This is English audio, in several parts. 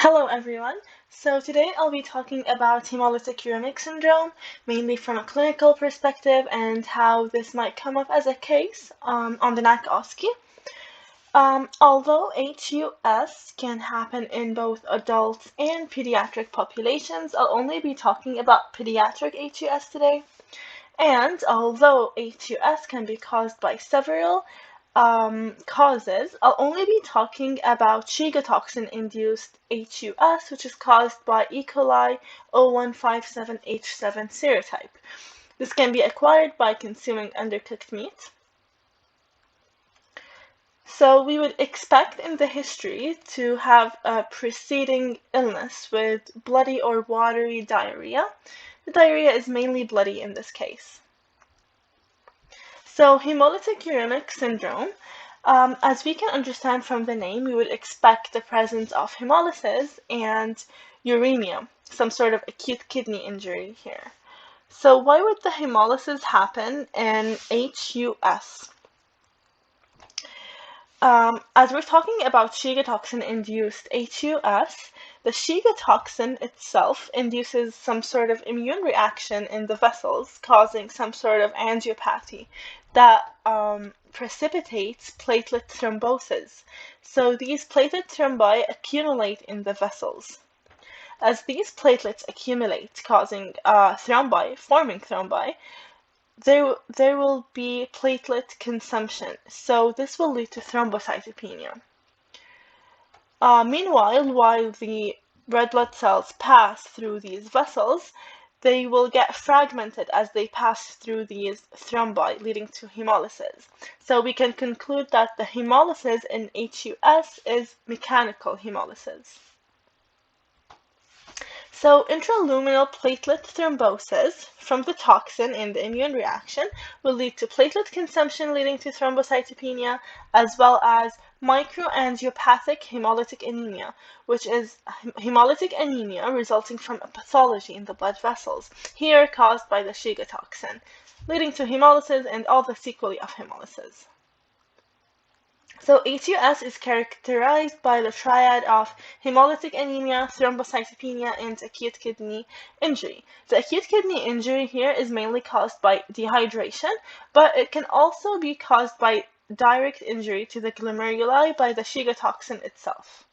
Hello everyone. So today I'll be talking about hemolytic uremic syndrome, mainly from a clinical perspective and how this might come up as a case on the NAC OSCE. Although HUS can happen in both adults and pediatric populations, I'll only be talking about pediatric HUS today. And although HUS can be caused by several causes, I'll only be talking about Shiga toxin-induced HUS, which is caused by E. coli 0157H7 serotype. This can be acquired by consuming undercooked meat. So we would expect in the history to have a preceding illness with bloody or watery diarrhea. The diarrhea is mainly bloody in this case. So hemolytic uremic syndrome, as we can understand from the name, we would expect the presence of hemolysis and uremia, some sort of acute kidney injury here. So why would the hemolysis happen in HUS? As we're talking about Shiga toxin-induced HUS, the Shiga toxin itself induces some sort of immune reaction in the vessels, causing some sort of angiopathy that precipitates platelet thrombosis. So these platelet thrombi accumulate in the vessels. As these platelets accumulate, causing forming thrombi, there will be platelet consumption, so this will lead to thrombocytopenia. Meanwhile, while the red blood cells pass through these vessels, they will get fragmented as they pass through these thrombi, leading to hemolysis. So we can conclude that the hemolysis in HUS is mechanical hemolysis. So intraluminal platelet thrombosis from the toxin and the immune reaction will lead to platelet consumption leading to thrombocytopenia, as well as microangiopathic hemolytic anemia, which is hemolytic anemia resulting from a pathology in the blood vessels, here caused by the Shiga toxin, leading to hemolysis and all the sequelae of hemolysis. So HUS is characterized by the triad of hemolytic anemia, thrombocytopenia, and acute kidney injury. The acute kidney injury here is mainly caused by dehydration, but it can also be caused by direct injury to the glomeruli by the Shiga toxin itself.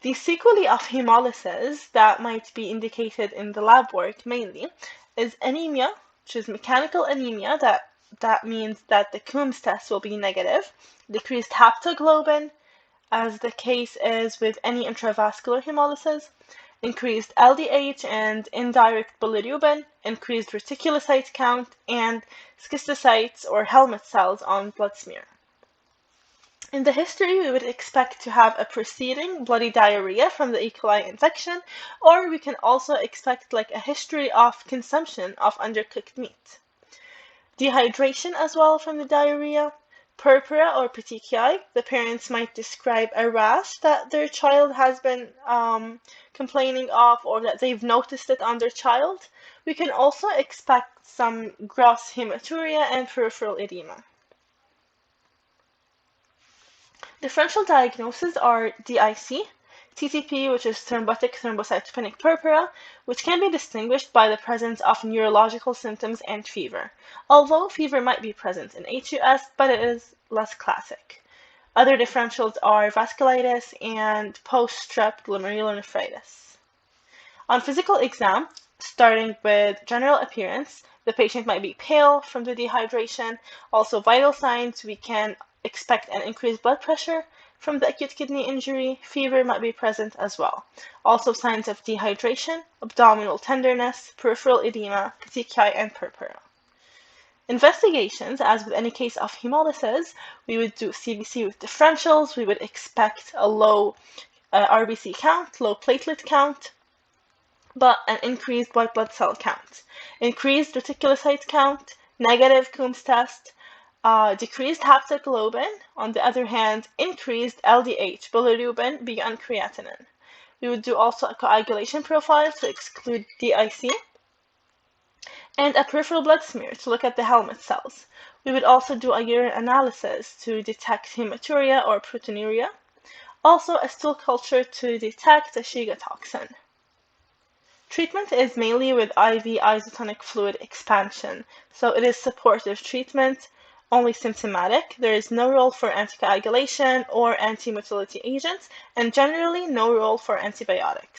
The sequelae of hemolysis that might be indicated in the lab work mainly is anemia, which is mechanical anemia, that means that the Coombs test will be negative, decreased haptoglobin, as the case is with any intravascular hemolysis, increased LDH and indirect bilirubin, increased reticulocyte count, and schistocytes or helmet cells on blood smear. In the history, we would expect to have a preceding bloody diarrhea from the E. coli infection, or we can also expect like a history of consumption of undercooked meat. Dehydration as well from the diarrhea, purpura or petechiae. The parents might describe a rash that their child has been complaining of, or that they've noticed it on their child. We can also expect some gross hematuria and peripheral edema. Differential diagnoses are DIC, TTP, which is thrombotic thrombocytopenic purpura, which can be distinguished by the presence of neurological symptoms and fever, although fever might be present in HUS, but it is less classic. Other differentials are vasculitis and post-strep glomerulonephritis. On physical exam, starting with general appearance, the patient might be pale from the dehydration. Also vital signs, we can expect an increased blood pressure from the acute kidney injury. Fever might be present as well. Also signs of dehydration, abdominal tenderness, peripheral edema, petechiae, and purpura. Investigations, as with any case of hemolysis, we would do CBC with differentials. We would expect a low RBC count, low platelet count, but an increased white blood cell count, increased reticulocyte count, negative Coombs test, decreased haptoglobin, on the other hand, increased LDH, bilirubin beyond creatinine. We would do also a coagulation profile to exclude DIC, and a peripheral blood smear to look at the helmet cells. We would also do a urine analysis to detect hematuria or proteinuria. Also a stool culture to detect the Shiga toxin. Treatment is mainly with IV isotonic fluid expansion, so it is supportive treatment, only symptomatic. There is no role for anticoagulation or anti-motility agents, and generally no role for antibiotics.